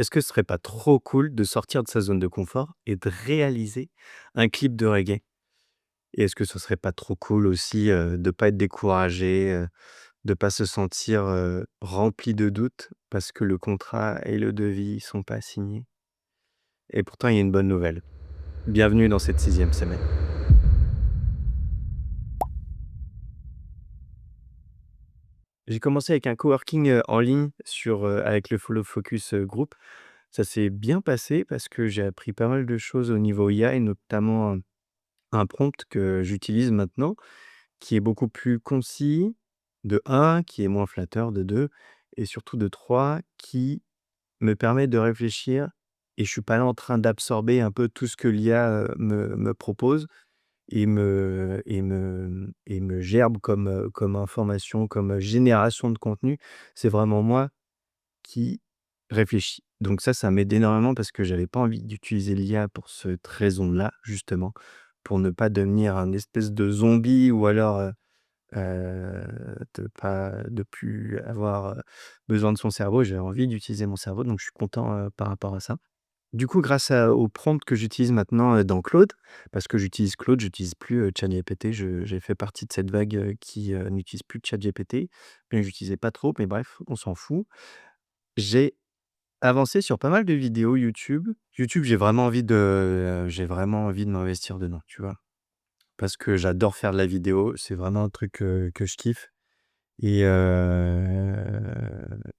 Est-ce que ce serait pas trop cool de sortir de sa zone de confort et de réaliser un clip de reggae? Et est-ce que ce serait pas trop cool aussi, de pas être découragé, de pas se sentir, rempli de doutes parce que le contrat et le devis sont pas signés? Et pourtant, il y a une bonne nouvelle. Bienvenue dans cette 6e semaine. J'ai commencé avec un coworking, en ligne avec le Follow Focus, Group. Ça s'est bien passé parce que j'ai appris pas mal de choses au niveau IA et notamment un prompt que j'utilise maintenant, qui est beaucoup plus concis, de un, qui est moins flatteur, de 2, et surtout de 3, qui me permet de réfléchir et je suis pas là en train d'absorber un peu tout ce que l'IA, me propose et me gerbe comme information, comme, génération de contenu. C'est vraiment moi qui réfléchis. Donc ça m'aide énormément parce que j'avais pas envie d'utiliser l'IA pour cette raison-là, justement, pour ne pas devenir un espèce de zombie ou alors, de plus avoir, besoin de son cerveau. J'ai envie d'utiliser mon cerveau, donc je suis content, par rapport à ça. Du coup, grâce au prompt que j'utilise maintenant, dans Claude, parce que j'utilise Claude, j'utilise plus, ChatGPT. J'ai fait partie de cette vague, qui, n'utilise plus ChatGPT. Bien que j'utilisais pas trop, mais bref, on s'en fout. J'ai avancé sur pas mal de vidéos YouTube. YouTube, j'ai vraiment envie de m'investir dedans, tu vois? Parce que j'adore faire de la vidéo, c'est vraiment un truc, que je kiffe et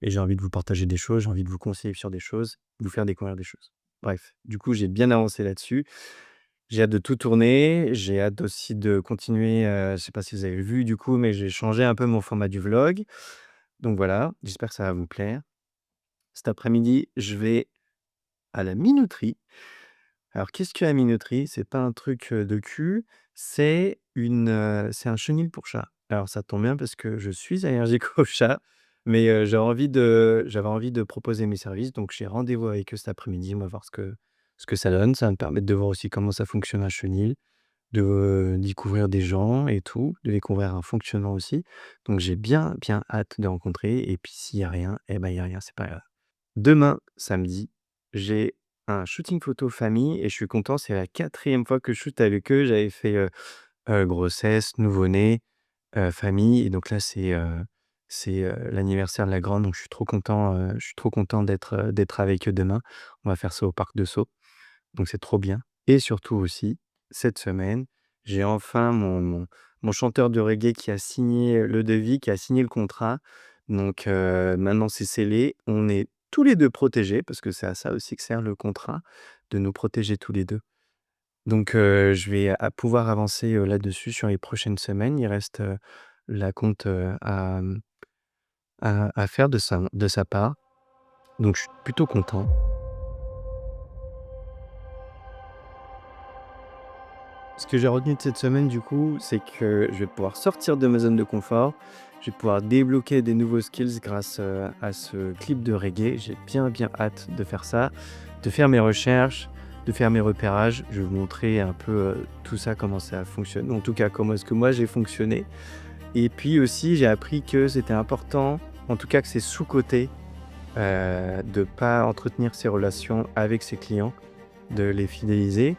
j'ai envie de vous partager des choses, j'ai envie de vous conseiller sur des choses, vous faire découvrir des choses. Bref, du coup, j'ai bien avancé là-dessus. J'ai hâte de tout tourner, j'ai hâte aussi de continuer, je sais pas si vous avez vu du coup, mais j'ai changé un peu mon format du vlog. Donc voilà, j'espère que ça va vous plaire. Cet après-midi, je vais à la minuterie. Alors qu'est-ce que la minuterie? C'est pas un truc, de cul, c'est un chenil pour chat. Alors ça tombe bien parce que je suis allergique aux chats, mais j'avais envie de proposer mes services, donc j'ai rendez-vous avec eux cet après-midi. On va voir ce que ça donne. Ça va me permettre de voir aussi comment ça fonctionne un chenil, de, découvrir des gens et tout, de découvrir un fonctionnement aussi. Donc j'ai bien, bien hâte de rencontrer et puis s'il y a rien, eh ben, il y a rien, c'est pas grave. Demain, samedi, j'ai un shooting photo famille et je suis content, c'est la 4e fois que je shoote avec eux. J'avais fait, grossesse, nouveau-né, famille et donc là, c'est l'anniversaire de la grande, donc je suis trop content d'être avec eux demain. On va faire ça au parc de Sceaux, donc c'est trop bien et surtout aussi, cette semaine, j'ai enfin mon chanteur de reggae qui a signé le devis, qui a signé le contrat. Donc maintenant c'est scellé. On est tous les 2 protégés parce que c'est à ça aussi que sert le contrat, de nous protéger tous les 2. Donc je vais pouvoir avancer, là-dessus sur les prochaines semaines. Il reste, la compte, à faire de sa part. Donc je suis plutôt content. Ce que j'ai retenu de cette semaine, du coup, c'est que je vais pouvoir sortir de ma zone de confort. Je vais pouvoir débloquer des nouveaux skills grâce, à ce clip de reggae. J'ai bien, bien hâte de faire ça, de faire mes recherches, de faire mes repérages. Je vais vous montrer un peu, tout ça, comment ça fonctionne. En tout cas, comment est-ce que moi j'ai fonctionné. Et puis aussi, j'ai appris que c'était important, en tout cas que c'est sous-coté, de pas entretenir ses relations avec ses clients, de les fidéliser.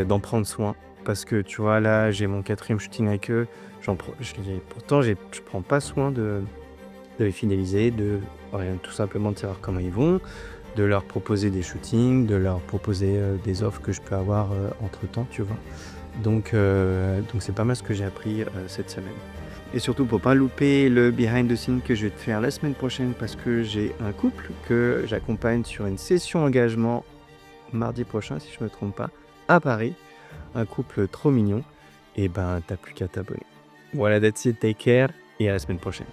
D'en prendre soin parce que tu vois, là, j'ai mon 4e shooting avec eux, j'en prends je prends pas soin de les fidéliser, de rien, tout simplement de savoir comment ils vont, de leur proposer des shootings, de leur proposer, des offres que je peux avoir, entre-temps, tu vois? Donc c'est pas mal ce que j'ai appris, cette semaine et surtout pour pas louper le behind the scene que je vais te faire la semaine prochaine parce que j'ai un couple que j'accompagne sur une session engagement mardi prochain, si je me trompe pas, à Paris. Un couple trop mignon et ben, t'as plus qu'à t'abonner. Voilà, that's it, take care et à la semaine prochaine.